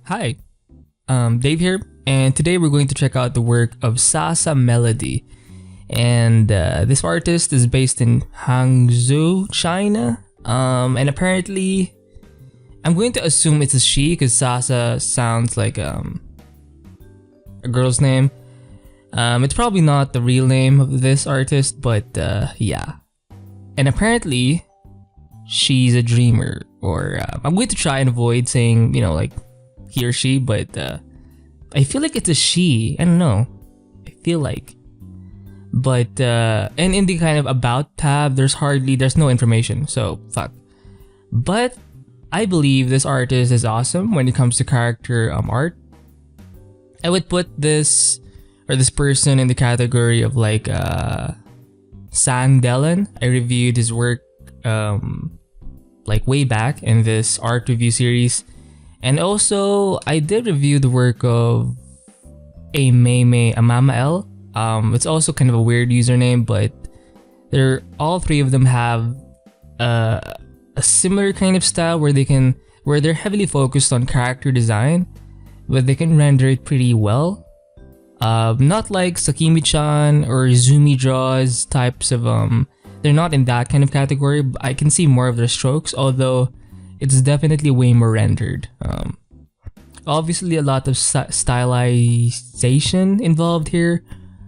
Hi, Dave here, and today we're going to check out the work of Sasa Melody. And this artist is based in Hangzhou, China. And apparently, I'm going to assume it's a she because Sasa sounds like a girl's name. It's probably not the real name of this artist, but yeah. And apparently, she's a dreamer. Or I'm going to try and avoid saying, like he or she, but I feel like it's a she. I don't know. I feel like. But and in the kind of about tab, there's no information. So fuck. But I believe this artist is awesome when it comes to character art. I would put this person in the category of like Sang Dellen. I reviewed his work like way back in this art review series. And also I did review the work of a Mama L. It's also kind of a weird username, but all three of them have a similar kind of style where they're heavily focused on character design, but they can render it pretty well. Not like Sakimi-chan or Izumi Draws types of they're not in that kind of category. But I can see more of their strokes, although it's definitely way more rendered. Obviously a lot of stylization involved here,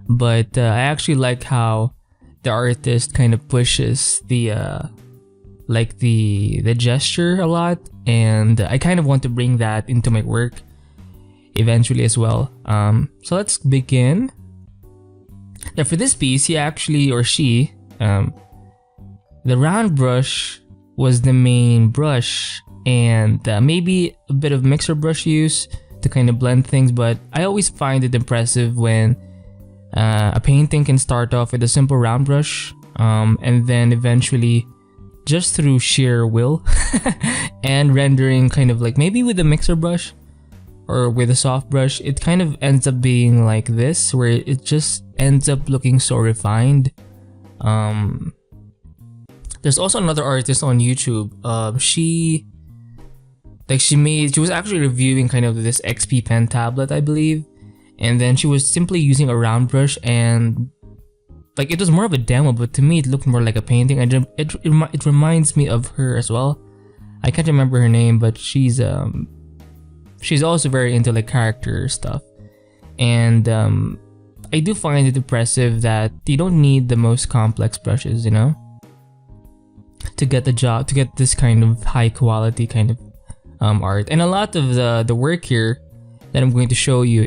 but I actually like how the artist kind of pushes the gesture a lot, and I kind of want to bring that into my work eventually as well. So let's begin. Now for this piece, he actually, or she, the round brush was the main brush, and maybe a bit of mixer brush use to kind of blend things, but I always find it impressive when a painting can start off with a simple round brush, and then eventually, just through sheer will and rendering kind of like maybe with a mixer brush or with a soft brush, it kind of ends up being like this, where it just ends up looking so refined. There's also another artist on YouTube. She was actually reviewing kind of this XP pen tablet, I believe, and then she was simply using a round brush, and like it was more of a demo, but to me it looked more like a painting. And it reminds me of her as well. I can't remember her name, but she's also very into like character stuff, and I do find it impressive that you don't need the most complex brushes, to get this kind of high quality kind of art. And a lot of the work here that I'm going to show you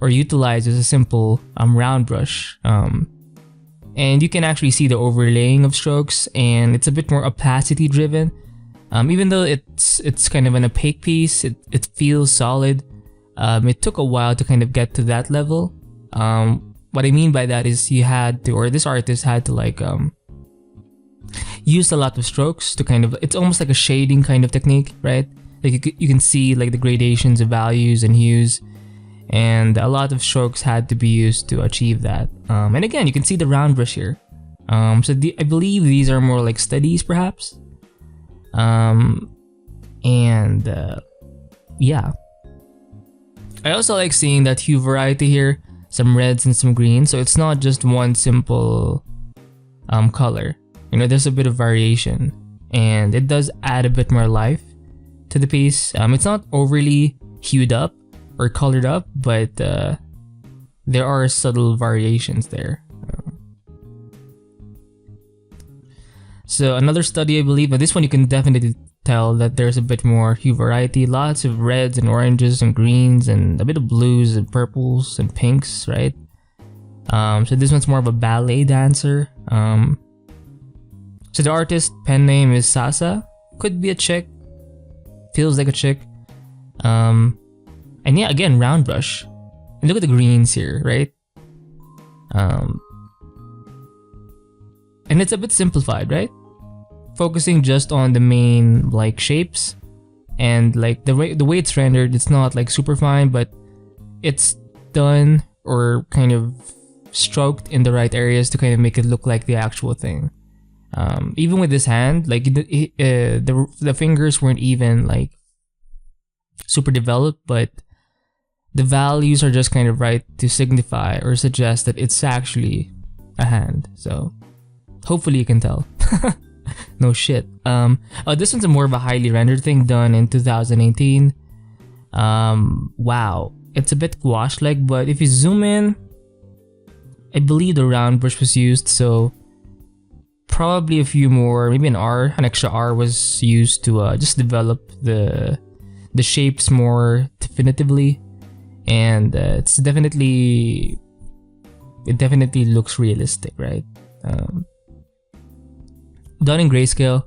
utilizes a simple round brush, and you can actually see the overlaying of strokes, and it's a bit more opacity driven. Even though it's kind of an opaque piece, it feels solid. It took a while to kind of get to that level. What I mean by that is this artist had to like use a lot of strokes to kind of, it's almost like a shading kind of technique, right? Like you can see like the gradations of values and hues, and a lot of strokes had to be used to achieve that. And again, you can see the round brush here. I believe these are more like studies perhaps. Yeah. I also like seeing that hue variety here, some reds and some greens, so it's not just one simple color. There's a bit of variation, and it does add a bit more life to the piece. It's not overly hued up or colored up, but there are subtle variations there. So another study, I believe, but this one you can definitely tell that there's a bit more hue variety, lots of reds and oranges and greens and a bit of blues and purples and pinks, right? So this one's more of a ballet dancer. So the artist pen name is Sasa. Could be a chick. Feels like a chick. And yeah, again, round brush. And look at the greens here, right? And it's a bit simplified, right? Focusing just on the main like shapes, and like the way it's rendered, it's not like super fine, but it's done or kind of stroked in the right areas to kind of make it look like the actual thing. Even with this hand, like the fingers weren't even like super developed, but the values are just kind of right to signify or suggest that it's actually a hand. So hopefully you can tell. No shit. Oh, this one's a more of a highly rendered thing done in 2018. Wow, it's a bit gouache-like, but if you zoom in, I believe the round brush was used, so probably a few more, maybe an extra R was used to just develop the shapes more definitively, and it definitely looks realistic, right? Done in grayscale.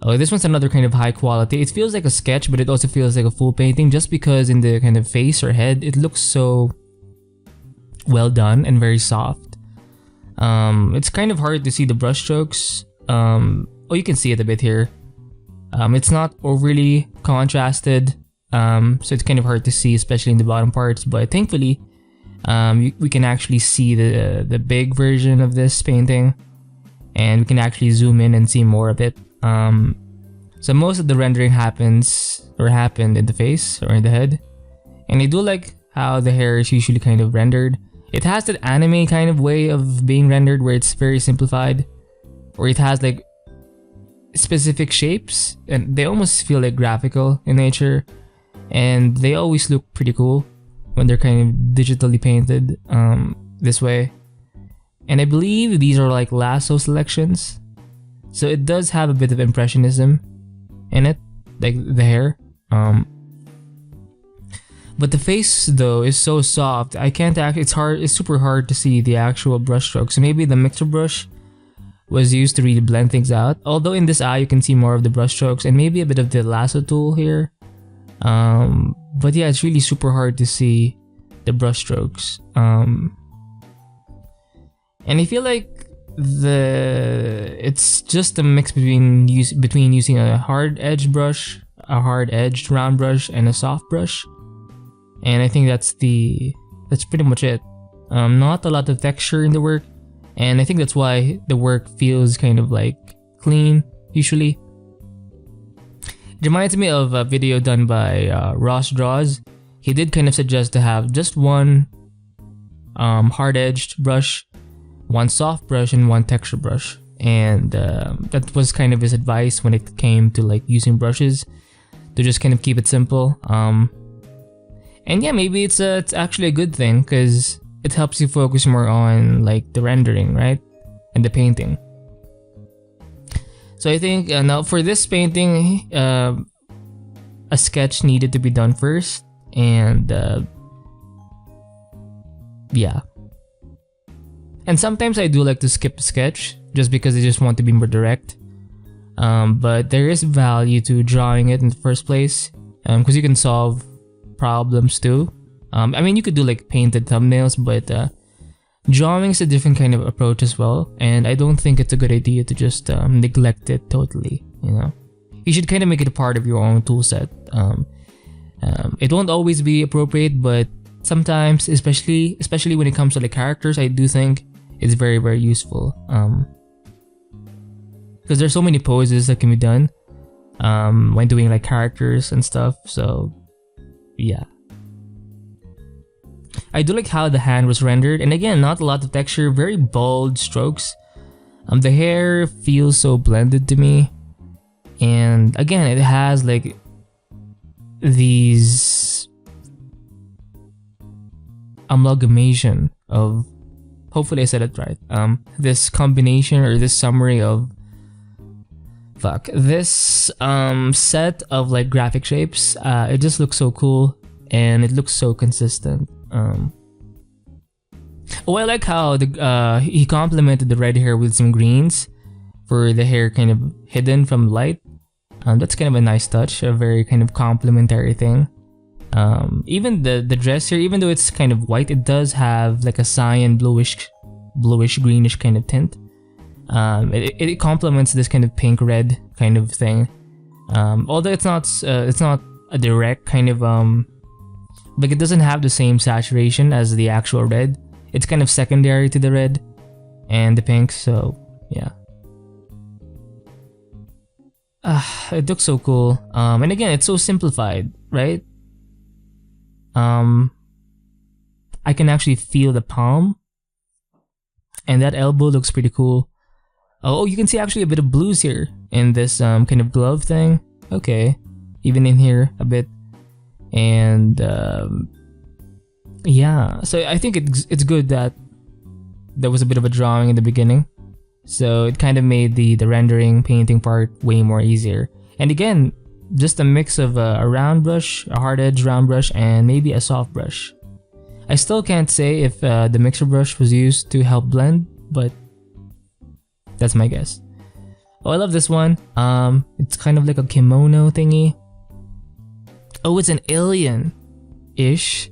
Oh, this one's another kind of high quality. It feels like a sketch, but it also feels like a full painting, just because in the kind of face or head, it looks so well done and very soft. It's kind of hard to see the brush strokes. Oh, you can see it a bit here. It's not overly contrasted, so it's kind of hard to see, especially in the bottom parts. But thankfully, we can actually see the big version of this painting, and we can actually zoom in and see more of it. So most of the rendering happened in the face or in the head, and I do like how the hair is usually kind of rendered. It has that anime kind of way of being rendered where it's very simplified, or it has like specific shapes and they almost feel like graphical in nature, and they always look pretty cool when they're kind of digitally painted this way. And I believe these are like lasso selections, so it does have a bit of impressionism in it, like the hair. But the face though is so soft, I can't it's super hard to see the actual brush stroke. So maybe the mixer brush was used to really blend things out. Although in this eye you can see more of the brush strokes and maybe a bit of the lasso tool here. But yeah, it's really super hard to see the brush strokes. And I feel like it's just a mix between using a hard edged brush, a hard edged round brush, and a soft brush. And I think that's pretty much it. Not a lot of texture in the work, and I think that's why the work feels kind of like clean usually. It reminds me of a video done by Ross Draws. He did kind of suggest to have just one hard edged brush, one soft brush, and one texture brush, and that was kind of his advice when it came to like using brushes, to just kind of keep it simple. And yeah, maybe it's actually a good thing because it helps you focus more on like the rendering, right, and the painting. So I think now for this painting, a sketch needed to be done first, and yeah. And sometimes I do like to skip a sketch just because I just want to be more direct. But there is value to drawing it in the first place, because you can solve problems too. I mean, you could do like painted thumbnails, but drawing is a different kind of approach as well, and I don't think it's a good idea to just neglect it totally. You know, you should kind of make it a part of your own tool set. It won't always be appropriate, but sometimes, especially when it comes to like characters, I do think it's very, very useful. Because there's so many poses that can be done when doing like characters and stuff. So yeah, I do like how the hand was rendered, and again, not a lot of texture, very bold strokes. The hair feels so blended to me, and again, it has like these amalgamation of, hopefully I said it right, this combination or this summary of this set of like graphic shapes. It just looks so cool and it looks so consistent. Oh, I like how he complemented the red hair with some greens for the hair kind of hidden from light. That's kind of a nice touch, a very kind of complementary thing. Even the dress here, even though it's kind of white, it does have like a cyan bluish greenish kind of tint. It complements this kind of pink red kind of thing. Although it's not a direct kind of like, it doesn't have the same saturation as the actual red. It's kind of secondary to the red and the pink. So yeah. It looks so cool. And again, it's so simplified, right? I can actually feel the palm, and that elbow looks pretty cool. Oh, you can see actually a bit of blues here in this kind of glove thing. Okay, even in here a bit, and yeah. So I think it's good that there was a bit of a drawing in the beginning, so it kind of made the rendering painting part way more easier. And again, just a mix of a round brush, a hard edge round brush, and maybe a soft brush. I still can't say if the mixer brush was used to help blend, but that's my guess. Oh, I love this one. It's kind of like a kimono thingy. Oh, it's an alien-ish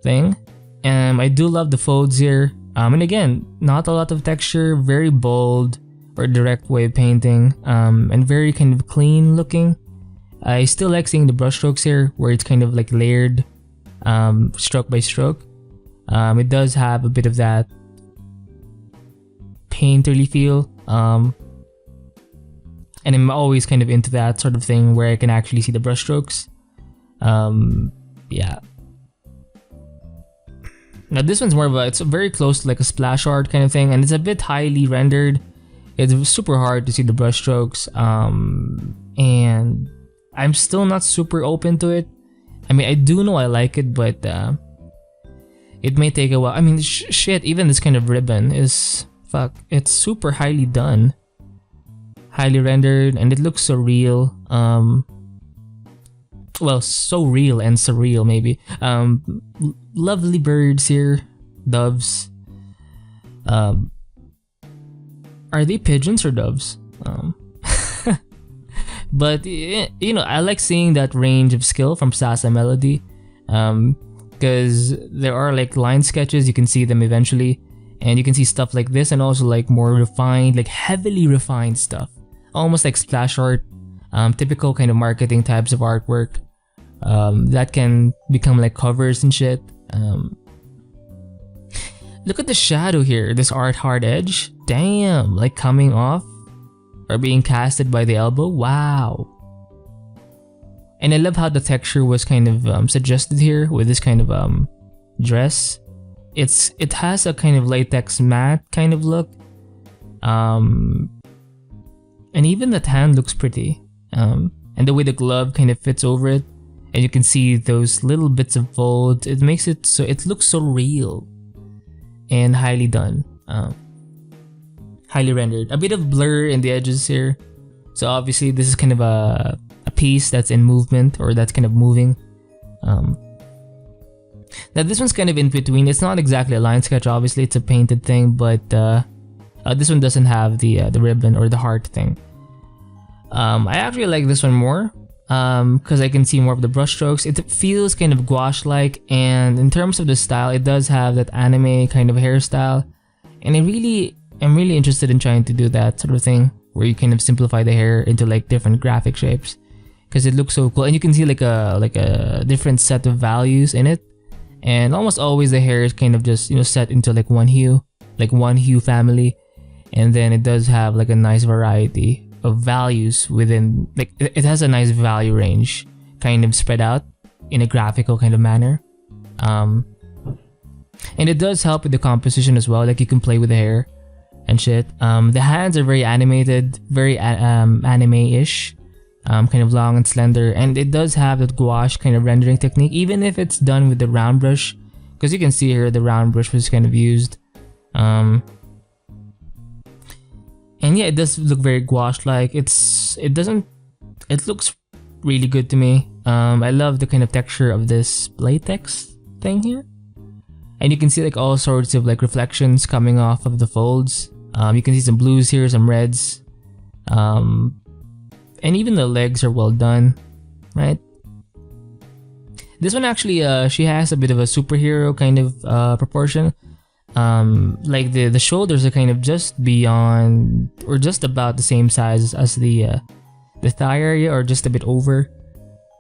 thing. I do love the folds here. And again, not a lot of texture, very bold or direct way of painting, and very kind of clean looking. I still like seeing the brush strokes here, where it's kind of like layered, stroke by stroke. It does have a bit of that painterly feel, and I'm always kind of into that sort of thing where I can actually see the brush strokes. Yeah. Now this one's more of it's very close to like a splash art kind of thing, and it's a bit highly rendered. It's super hard to see the brush strokes, and I'm still not super open to it. I mean, I do know I like it, but it may take a while. I mean, shit, even this kind of ribbon is, it's super highly done. Highly rendered, and it looks so real. Well, so real and surreal maybe. Lovely birds here, doves. Are they pigeons or doves? But you know, I like seeing that range of skill from Sasa Melody, because there are like line sketches, you can see them eventually, and you can see stuff like this, and also like more refined, like heavily refined stuff, almost like splash art, typical kind of marketing types of artwork that can become like covers and shit. Look at the shadow here, this hard edge, damn, like coming off or being casted by the elbow. Wow. And I love how the texture was kind of suggested here with this kind of dress. It has a kind of latex matte kind of look, and even the tan looks pretty, and the way the glove kind of fits over it, and you can see those little bits of fold. It makes it so it looks so real and highly done. Highly rendered. A bit of blur in the edges here, so obviously this is kind of a piece that's in movement, or that's kind of moving. Now this one's kind of in between. It's not exactly a line sketch, obviously it's a painted thing, but this one doesn't have the ribbon or the heart thing. I actually like this one more, because I can see more of the brush strokes. It feels kind of gouache like, and in terms of the style, it does have that anime kind of hairstyle, and I'm really interested in trying to do that sort of thing where you kind of simplify the hair into like different graphic shapes, because it looks so cool, and you can see like a different set of values in it, and almost always the hair is kind of just, you know, set into like one hue family, and then it does have like a nice variety of values within, like it has a nice value range kind of spread out in a graphical kind of manner, and it does help with the composition as well. Like you can play with the hair and shit. The hands are very animated, very anime-ish, kind of long and slender, and it does have that gouache kind of rendering technique, even if it's done with the round brush, because you can see here the round brush was kind of used. And yeah, it does look very gouache-like. It looks really good to me. I love the kind of texture of this latex thing here, and you can see like all sorts of like reflections coming off of the folds. You can see some blues here, some reds, and even the legs are well done, right? This one actually, she has a bit of a superhero kind of proportion. Like the shoulders are kind of just beyond, or just about the same size as the thigh area, or just a bit over.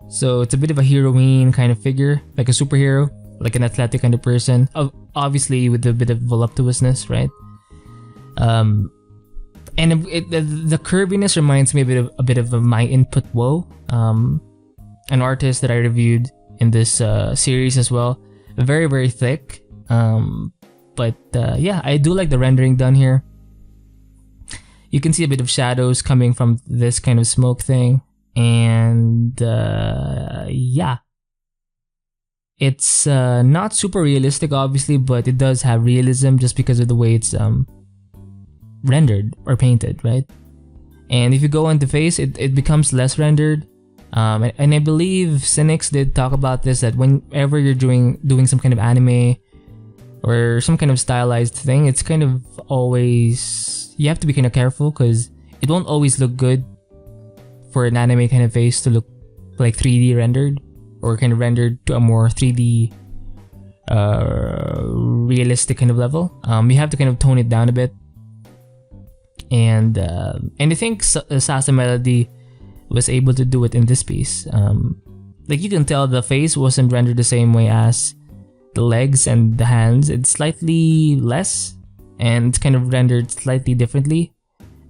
So it's a bit of a heroine kind of figure, like a superhero, like an athletic kind of person, obviously with a bit of voluptuousness, right? And the curviness reminds me a bit of My Input Woe, an artist that I reviewed in this series as well. Very, very thick. But yeah, I do like the rendering done here. You can see a bit of shadows coming from this kind of smoke thing. And yeah. It's not super realistic, obviously, but it does have realism just because of the way it's rendered or painted, right? And if you go on the face, it becomes less rendered. And I believe Cynics did talk about this, that whenever you're doing some kind of anime or some kind of stylized thing, it's kind of always, you have to be kind of careful because it won't always look good for an anime kind of face to look like 3D rendered or kind of rendered to a more 3D realistic kind of level. You have to kind of tone it down a bit. And I think Sasa Melody was able to do it in this piece. Like you can tell the face wasn't rendered the same way as the legs and the hands. It's slightly less and it's kind of rendered slightly differently.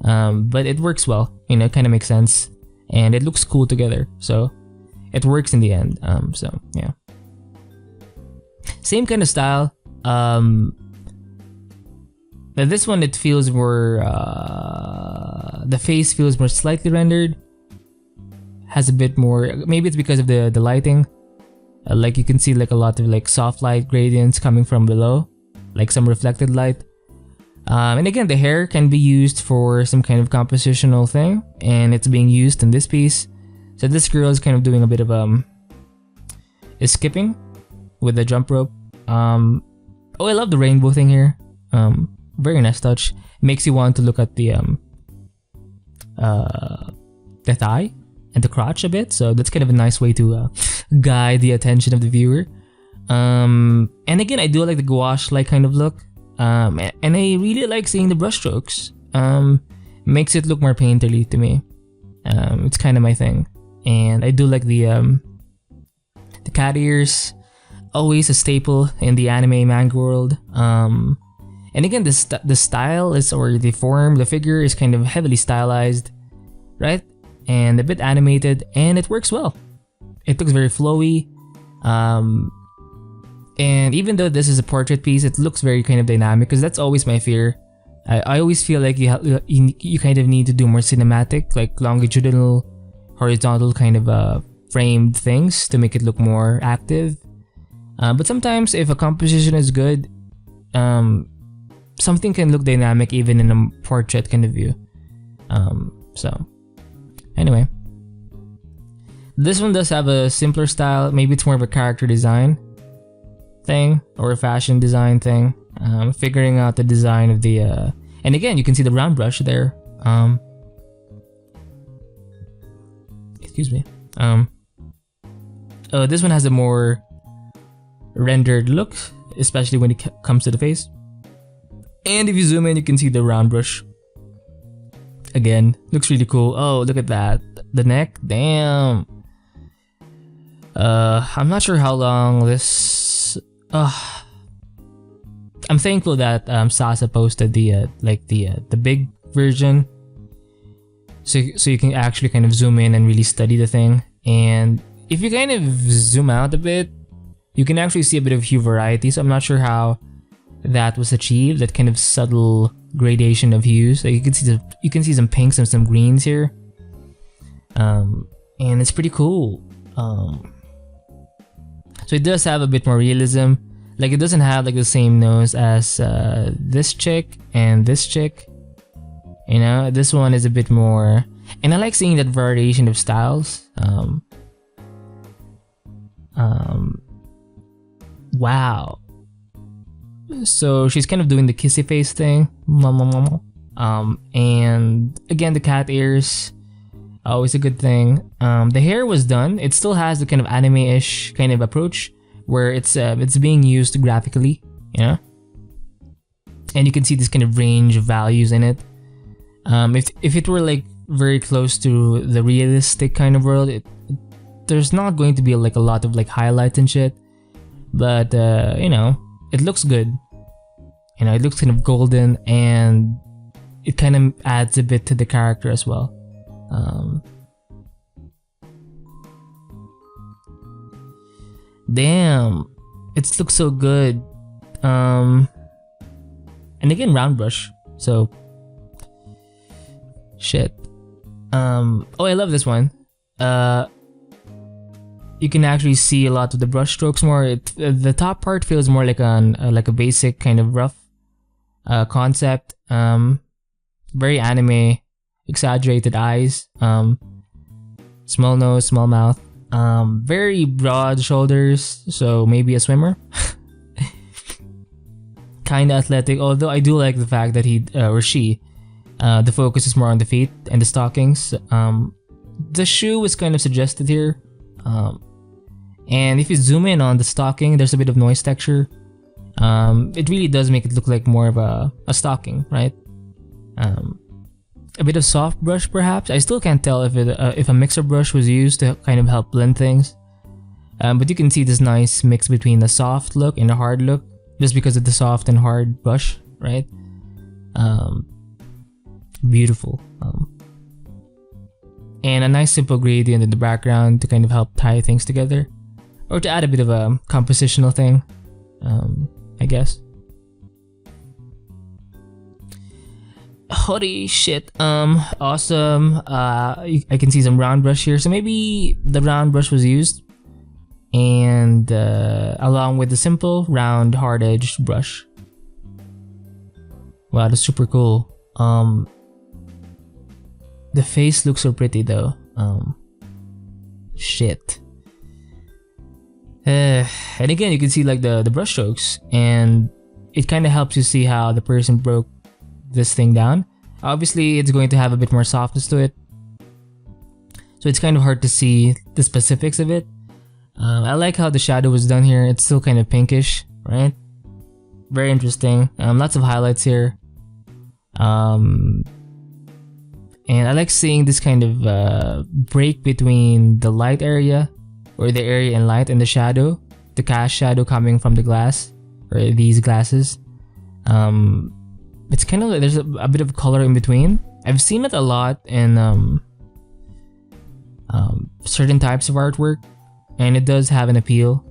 But it works well, you know, it kind of makes sense and it looks cool together. So it works in the end. So yeah. Same kind of style. Now this one, it feels more, the face feels more slightly rendered. Has a bit more, maybe it's because of the lighting. Like you can see like a lot of like soft light gradients coming from below, like some reflected light. And again, the hair can be used for some kind of compositional thing, and it's being used in this piece. So this girl is kind of doing a bit of is skipping with the jump rope. Oh, I love the rainbow thing here. Very nice touch. Makes you want to look at the thigh and the crotch a bit. So that's kind of a nice way to guide the attention of the viewer. And again, I do like the gouache-like kind of look. And I really like seeing the brushstrokes. Makes it look more painterly to me. It's kind of my thing. And I do like the cat ears. Always a staple in the anime manga world. And again, the style is, or the form, the figure is kind of heavily stylized, right? And a bit animated, and it works well. It looks very flowy. And even though this is a portrait piece, it looks very kind of dynamic, because that's always my fear. I always feel like you kind of need to do more cinematic, like longitudinal, horizontal kind of framed things to make it look more active. But sometimes if a composition is good, something can look dynamic even in a portrait kind of view. So anyway, this one does have a simpler style. Maybe it's more of a character design thing or a fashion design thing. Figuring out the design of the and again, you can see the round brush there. Excuse me. Oh, this one has a more rendered look, especially when it comes to the face. And if you zoom in, you can see the round brush. Again, looks really cool. Oh, look at that. The neck, damn. I'm not sure how long this. I'm thankful that Sasa posted the big version, so you can actually kind of zoom in and really study the thing. And if you kind of zoom out a bit, you can actually see a bit of hue variety. So I'm not sure how that was achieved. That kind of subtle gradation of hues. Like you can see some pinks and some greens here. And it's pretty cool. So it does have a bit more realism. Like it doesn't have like the same nose as this chick and this chick. You know, this one is a bit more, and I like seeing that variation of styles. Wow. So she's kind of doing the kissy face thing. And again, the cat ears, always a good thing. The hair was done. It still has the kind of anime-ish kind of approach where it's being used graphically, you know? And you can see this kind of range of values in it. If it were like very close to the realistic kind of world, there's not going to be like a lot of like highlights and shit. But you know, it looks good. You know, it looks kind of golden, and it kind of adds a bit to the character as well. Damn, it looks so good. And again, round brush. So shit. Oh, I love this one. You can actually see a lot of the brush strokes more. The top part feels more like a basic kind of rough concept. Very anime, exaggerated eyes. Small nose, small mouth. Very broad shoulders, so maybe a swimmer. Kinda athletic, although I do like the fact that he or she, the focus is more on the feet and the stockings. The shoe is kind of suggested here. And if you zoom in on the stocking, there's a bit of noise texture. It really does make it look like more of a stocking, right? A bit of soft brush perhaps. I still can't tell if a mixer brush was used to kind of help blend things. But you can see this nice mix between the soft look and the hard look, just because of the soft and hard brush, right? Beautiful. And a nice simple gradient in the background to kind of help tie things together, or to add a bit of a compositional thing, I guess. Holy shit, awesome. I can see some round brush here, so maybe the round brush was used, and along with the simple round hard edged brush. Wow, that's super cool. The face looks so pretty though. Shit. And again, you can see like the brush strokes, and it kind of helps you see how the person broke this thing down. Obviously, it's going to have a bit more softness to it, so it's kind of hard to see the specifics of it. I like how the shadow was done here. It's still kind of pinkish, right? Very interesting. Lots of highlights here. And I like seeing this kind of break between the light area, or the area in light, and the shadow, the cast shadow coming from the glass, or these glasses. It's kind of like there's a bit of color in between. I've seen it a lot in certain types of artwork, and it does have an appeal.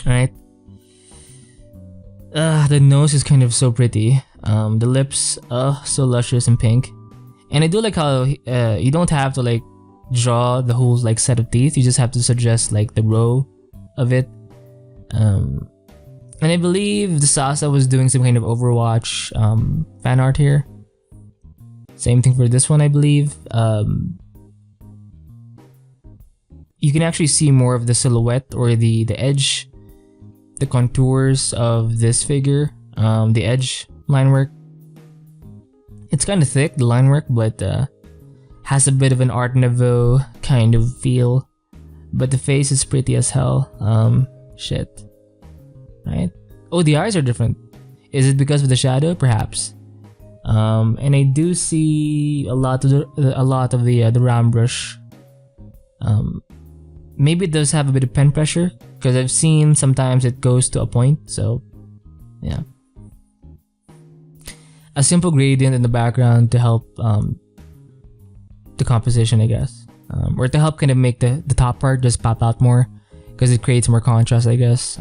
Right. The nose is kind of so pretty. The lips, so luscious and pink. And I do like how you don't have to like draw the whole like set of teeth. You just have to suggest like the row of it. And I believe the Sasa was doing some kind of Overwatch fan art here. Same thing for this one, I believe. You can actually see more of the silhouette, or the edge, the contours of this figure, the edge line work. It's kind of thick, the line work, but has a bit of an Art Nouveau kind of feel. But the face is pretty as hell. Shit. Right? Oh, the eyes are different. Is it because of the shadow? Perhaps. And I do see a lot of the round brush. Maybe it does have a bit of pen pressure, because I've seen sometimes it goes to a point. So, yeah. A simple gradient in the background to help the composition, I guess, or to help kind of make the top part just pop out more, because it creates more contrast, I guess.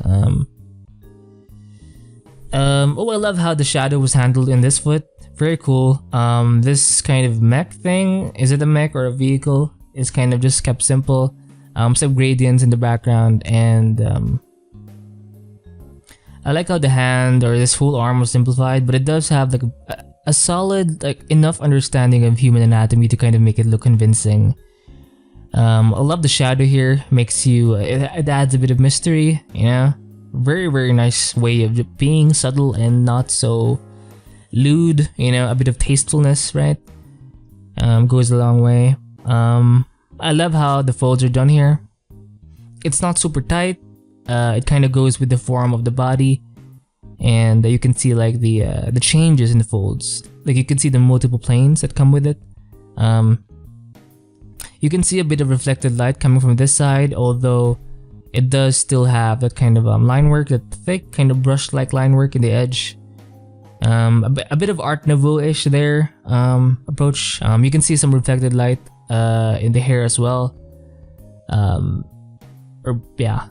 Oh, I love how the shadow was handled in this foot. Very cool. This kind of mech thing, is it a mech or a vehicle? It's kind of just kept simple. Some gradients in the background, and I like how the hand or this whole arm was simplified, but it does have like a solid, like enough understanding of human anatomy to kind of make it look convincing. I love the shadow here. Makes you, it adds a bit of mystery, you know. Very, very nice way of being subtle and not so lewd, you know. A bit of tastefulness, right? Goes a long way. I love how the folds are done here. It's not super tight. It kind of goes with the form of the body, and you can see like the changes in the folds. Like you can see the multiple planes that come with it. You can see a bit of reflected light coming from this side, although it does still have that kind of line work, that thick kind of brush-like line work in the edge. A bit of Art Nouveau-ish there approach. You can see some reflected light in the hair as well. Yeah.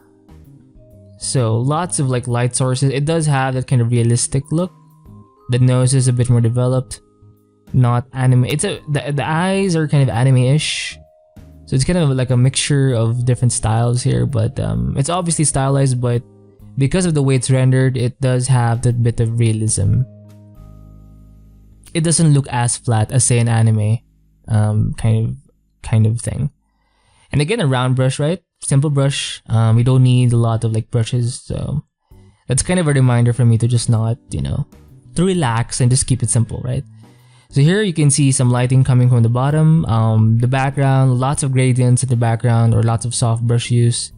So lots of like light sources. It does have that kind of realistic look. The nose is a bit more developed, not anime. The eyes are kind of anime-ish. So it's kind of like a mixture of different styles here, but it's obviously stylized, but because of the way it's rendered, it does have that bit of realism. It doesn't look as flat as say an anime kind of thing. And again, a round brush, right? Simple brush. We don't need a lot of like brushes, so that's kind of a reminder for me to just not, to relax and just keep it simple, right? So here you can see some lighting coming from the bottom. The background, lots of gradients in the background, or lots of soft brush use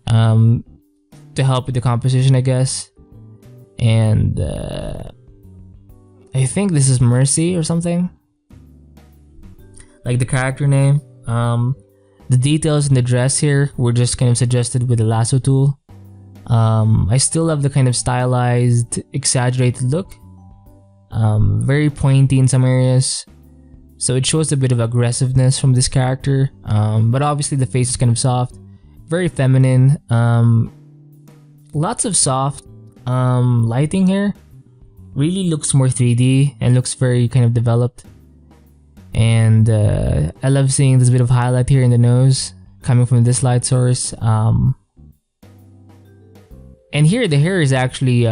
to help with the composition, I guess. And I think this is Mercy or something, like the character name. The details in the dress here were just kind of suggested with the lasso tool. I still love the kind of stylized, exaggerated look. Very pointy in some areas, so it shows a bit of aggressiveness from this character, but obviously the face is kind of soft, very feminine. Lots of soft lighting here. Really looks more 3D and looks very kind of developed. And I love seeing this bit of highlight here in the nose coming from this light source. And here the hair is actually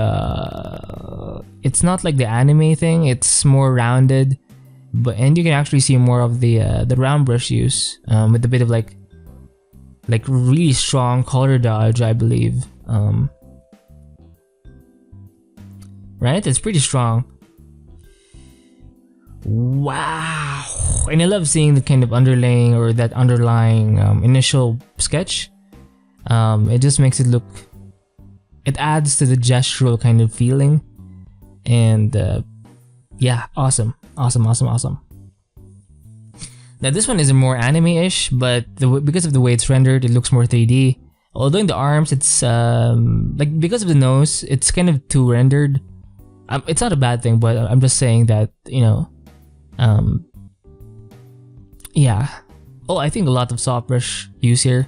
it's not like the anime thing, it's more rounded, and you can actually see more of the round brush use with a bit of like really strong color dodge, I believe. Right? It's pretty strong. Wow. And I love seeing the kind of underlaying or that underlying initial sketch. It just makes it look, it adds to the gestural kind of feeling. And yeah, awesome. Now this one is more anime-ish, but because of the way it's rendered, it looks more 3D. Although in the arms, it's like because of the nose, it's kind of too rendered. It's not a bad thing, but I'm just saying that, yeah. Oh, I think a lot of soft brush use here.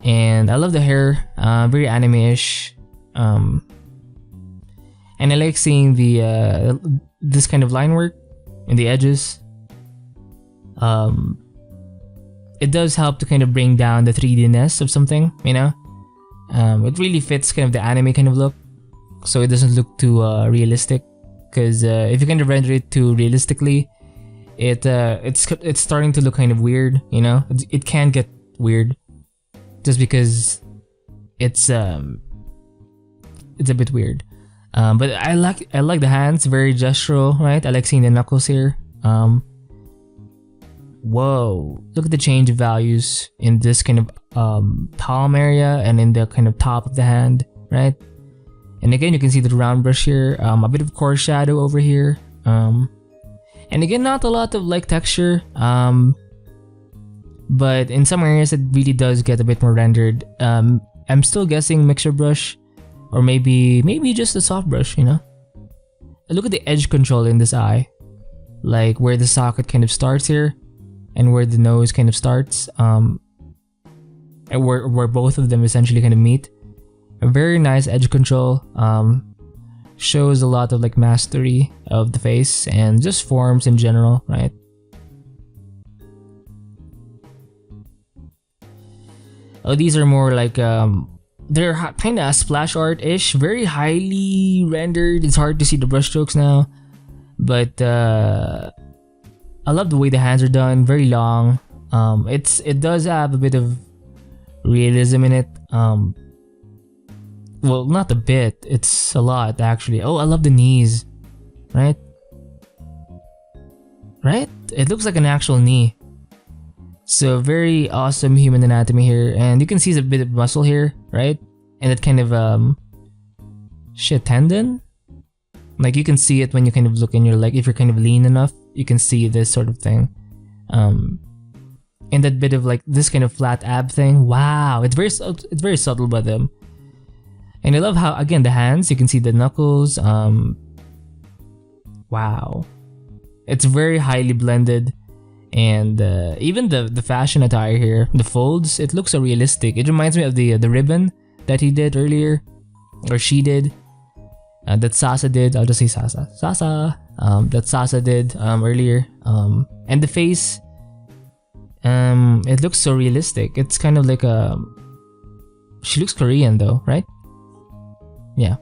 And I love the hair, very anime-ish. And I like seeing the this kind of line work in the edges. It does help to kind of bring down the 3D-ness of something, It really fits kind of the anime kind of look, so it doesn't look too realistic. Because if you kind of render it too realistically, it's starting to look kind of weird, It can get weird just because it's a bit weird. But I like the hands, very gestural, right? I like seeing the knuckles here. Whoa, look at the change of values in this kind of palm area and in the kind of top of the hand, right? And again, you can see the round brush here, a bit of coarse shadow over here. And again, not a lot of like texture, but in some areas it really does get a bit more rendered. I'm still guessing mixer brush, or maybe just a soft brush, Look at the edge control in this eye, like where the socket kind of starts here, and where the nose kind of starts, and where both of them essentially kind of meet. A very nice edge control. Shows a lot of like mastery of the face and just forms in general, right? Oh, these are more like they're kind of splash art-ish, very highly rendered. It's hard to see the brushstrokes now, but I love the way the hands are done, very long. It does have a bit of realism in it. Well, not a bit, it's a lot actually. Oh, I love the knees, right? It looks like an actual knee. So very awesome human anatomy here, and you can see a bit of muscle here, right? And that kind of tendon. Like you can see it when you kind of look in your leg. If you're kind of lean enough, you can see this sort of thing. And that bit of like this kind of flat ab thing. Wow, it's very subtle by them. And I love how, again, the hands, you can see the knuckles. wow. It's very highly blended. And even the fashion attire here, the folds, it looks so realistic. It reminds me of the ribbon that he did earlier, or she did, that Sasa did. I'll just say Sasa. That Sasa did earlier. And the face, it looks so realistic. It's kind of like a... She looks Korean though, right? Yeah.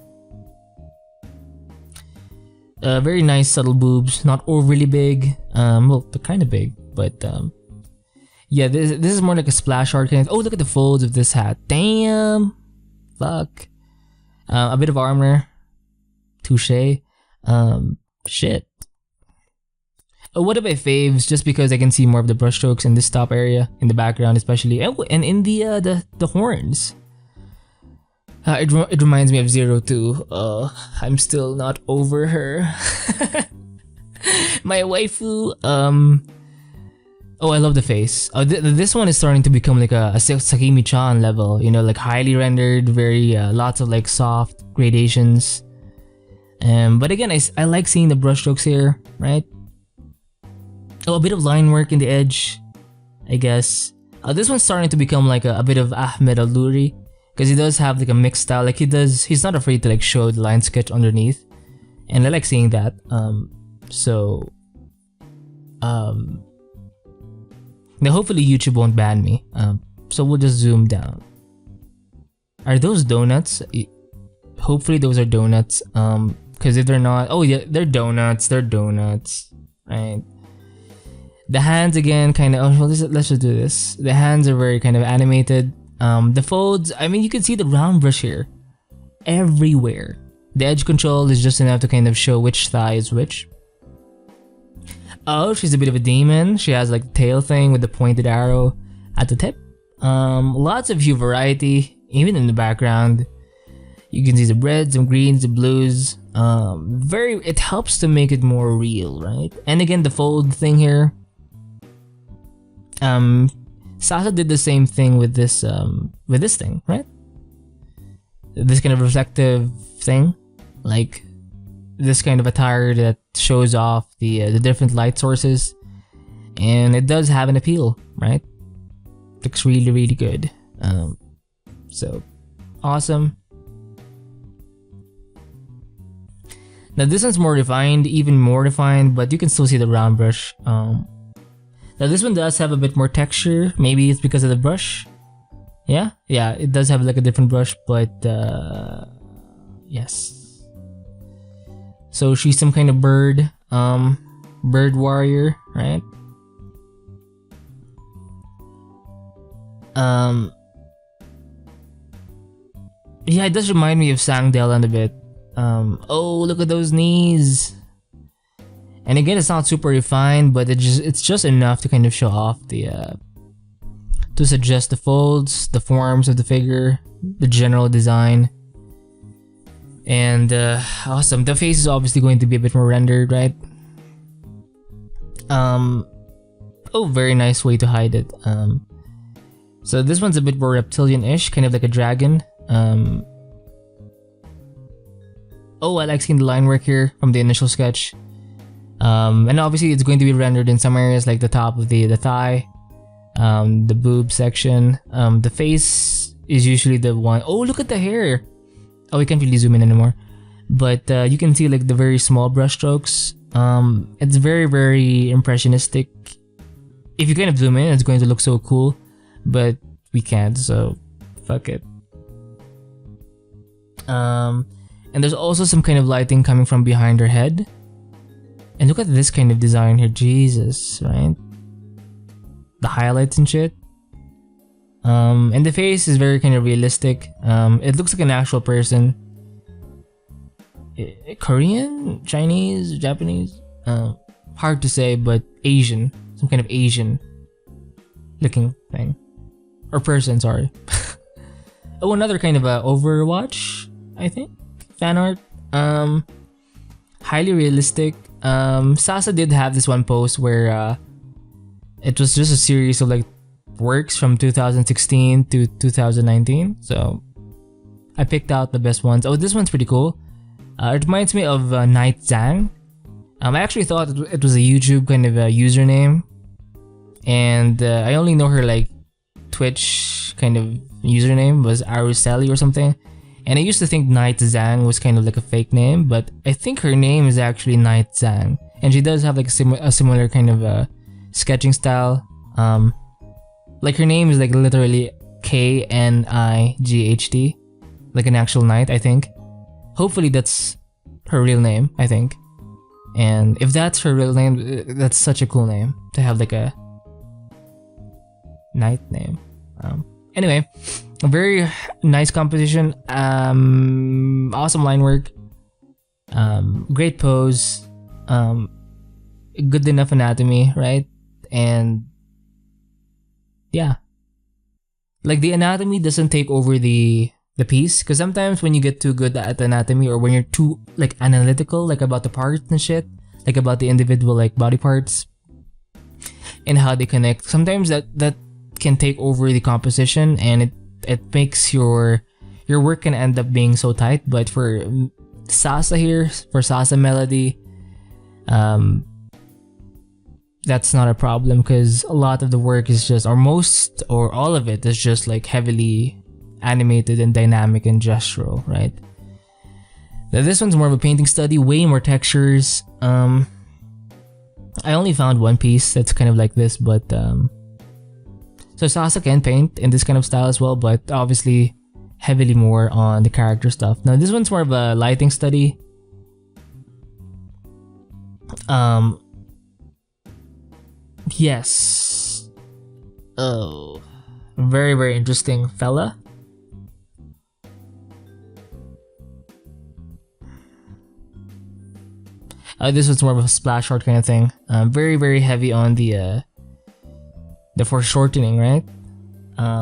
Very nice subtle boobs, not overly big. Well, they're kind of big, but yeah, this is more like a splash art kind of. Oh, look at the folds of this hat. Damn, fuck. A bit of armor. Touche. Shit. One of my faves, just because I can see more of the brushstrokes in this top area, in the background especially, and in the horns. It reminds me of Zero too. I'm still not over her. My waifu. Oh, I love the face. Oh, this one is starting to become like a Sakimi-chan level. You know, like highly rendered, very lots of like soft gradations. But again, I like seeing the brushstrokes here, right? Oh, a bit of line work in the edge, I guess. This one's starting to become like a bit of Ahmed Aluri, because he does have like a mixed style. Like he's not afraid to like show the line sketch underneath, and I like seeing that. Now hopefully YouTube won't ban me. So we'll just zoom down. Are those donuts? Hopefully those are donuts. Because if they're not, oh yeah, they're donuts. They're donuts, right? The hands again, kind of. Oh, well, let's just do this. The hands are very kind of animated. The folds, I mean, you can see the round brush here everywhere. The edge control is just enough to kind of show which thigh is which. Oh, she's a bit of a demon. She has like the tail thing with the pointed arrow at the tip. Lots of hue variety, even in the background. You can see the reds, the greens, the blues. It helps to make it more real, right? And again, the fold thing here. Sasa did the same thing with this thing, right? This kind of reflective thing, like this kind of attire that shows off the different light sources, and it does have an appeal, right? Looks really, really good. So awesome. Now this one's more refined, even more refined, but you can still see the round brush. Now this one does have a bit more texture. Maybe it's because of the brush. Yeah, it does have like a different brush, but yes. So she's some kind of bird warrior, right? Yeah, it does remind me of Sangdelan a bit. Oh, look at those knees. And again, it's not super refined, but it's just enough to kind of show off to suggest the folds, the forms of the figure, the general design. And awesome. The face is obviously going to be a bit more rendered, right? Oh, very nice way to hide it. So this one's a bit more reptilian-ish, kind of like a dragon. Oh, I like seeing the line work here from the initial sketch. And obviously it's going to be rendered in some areas like the top of the thigh, the boob section. The face is usually the one. Oh, look at the hair. Oh, we can't really zoom in anymore, but you can see like the very small brush strokes. It's very, very impressionistic. If you kind of zoom in, it's going to look so cool, but we can't, so fuck it. And there's also some kind of lighting coming from behind her head. And look at this kind of design here, Jesus, right? The highlights and shit. And the face is very kind of realistic. It looks like an actual person. Korean? Chinese? Japanese? Hard to say, but Asian. Some kind of Asian looking thing. Or person, sorry. Oh, another kind of a Overwatch, I think? Fan art. Highly realistic. Sasa did have this one post where it was just a series of like works from 2016 to 2019. So I picked out the best ones. Oh, this one's pretty cool. It reminds me of Night Zhang. I actually thought it was a YouTube kind of a username, and I only know her like Twitch kind of username was Aruseli or something. And I used to think Night Zhang was kind of like a fake name, but I think her name is actually Night Zhang, and she does have like a similar kind of sketching style. Like her name is like literally Knight, like an actual knight, I think. Hopefully that's her real name, I think. And if that's her real name, that's such a cool name to have like a knight name. Anyway, a very nice composition. Awesome line work. Great pose. Good enough anatomy, right? And yeah, like the anatomy doesn't take over the piece, because sometimes when you get too good at anatomy, or when you're too like analytical, like about the parts and shit, like about the individual like body parts and how they connect, sometimes that can take over the composition, and it makes your work can end up being so tight. But for Sasa here, for Sasa Melody, that's not a problem, because a lot of the work is just, or most or all of it is just like heavily animated and dynamic and gestural, right? Now this one's more of a painting study, way more textures. I only found one piece that's kind of like this, but so Sasa can paint in this kind of style as well, but obviously heavily more on the character stuff. Now this one's more of a lighting study. Yes. Oh, very, very interesting fella. This was more of a splash art kind of thing. Very, very heavy on the foreshortening, right?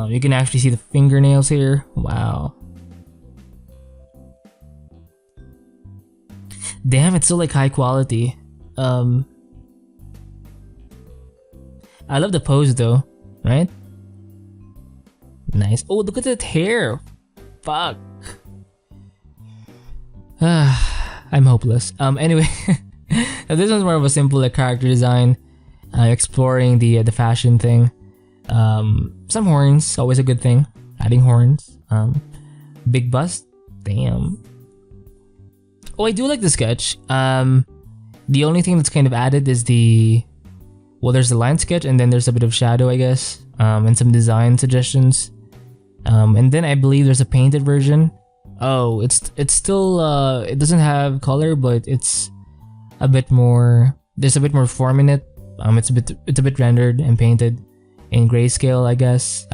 You can actually see the fingernails here. Wow. Damn, it's so like high quality. I love the pose though, right? Nice. Oh, look at that hair. Fuck. I'm hopeless. Anyway, this one's more of a simple like character design, exploring the fashion thing. Some horns, always a good thing. Adding horns. Big bust. Damn. Oh, I do like the sketch. The only thing that's kind of added is there's the line sketch, and then there's a bit of shadow, I guess, and some design suggestions. And then I believe there's a painted version. Oh, it's still it doesn't have color, but it's a bit more. There's a bit more form in it. It's a bit rendered and painted in grayscale, I guess.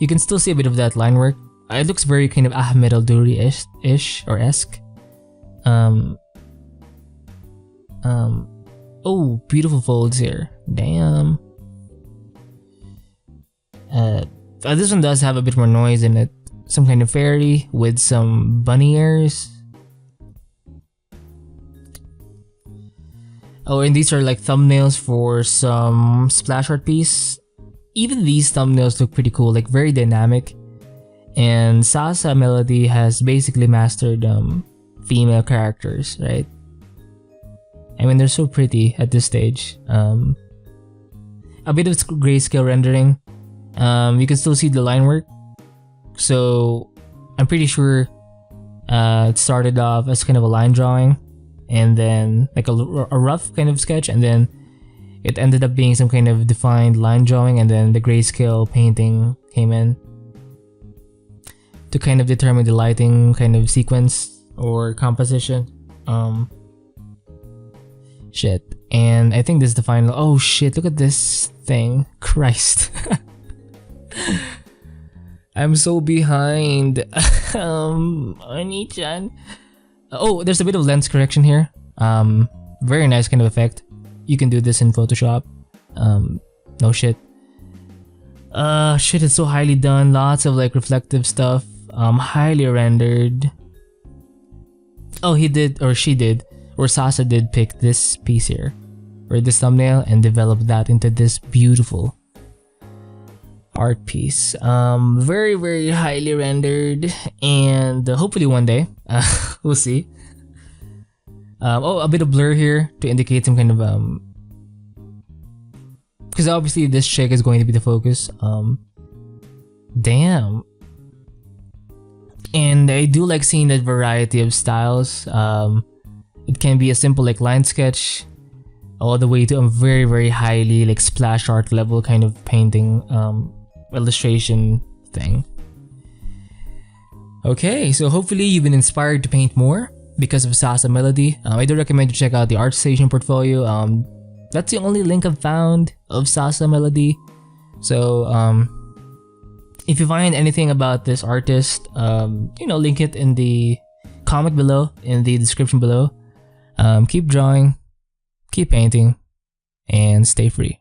You can still see a bit of that line work. It looks very kind of Ahmed Al-Duri-ish or esque. Oh, beautiful folds here. Damn. This one does have a bit more noise in it. Some kind of fairy with some bunny ears. Oh, and these are like thumbnails for some splash art piece. Even these thumbnails look pretty cool, like very dynamic. And Sasa Melody has basically mastered female characters, right? I mean, they're so pretty at this stage. A bit of grayscale rendering. You can still see the line work. So I'm pretty sure it started off as kind of a line drawing, and then like a rough kind of sketch, and then it ended up being some kind of defined line drawing, and then the grayscale painting came in to kind of determine the lighting kind of sequence or composition. Shit. And I think this is the final. Oh shit, look at this thing. Christ. I'm so behind. Oni-chan. Oh, there's a bit of lens correction here. Very nice kind of effect. You can do this in Photoshop. No shit. Shit, it's so highly done. Lots of like reflective stuff. Highly rendered. Oh, he did, or she did, or Sasa did pick this piece here, or this thumbnail, and develop that into this beautiful art piece. Very, very highly rendered, and hopefully one day, we'll see. Oh, a bit of blur here to indicate some kind of because obviously this chick is going to be the focus. Damn. And I do like seeing that variety of styles. It can be a simple like line sketch, all the way to a very very highly like splash art level kind of painting illustration thing. Okay, so hopefully you've been inspired to paint more because of Sasa Melody. I do recommend you check out the ArtStation portfolio. That's the only link I've found of Sasa Melody. So if you find anything about this artist, link it in the comment below, in the description below. Keep drawing, keep painting, and stay free.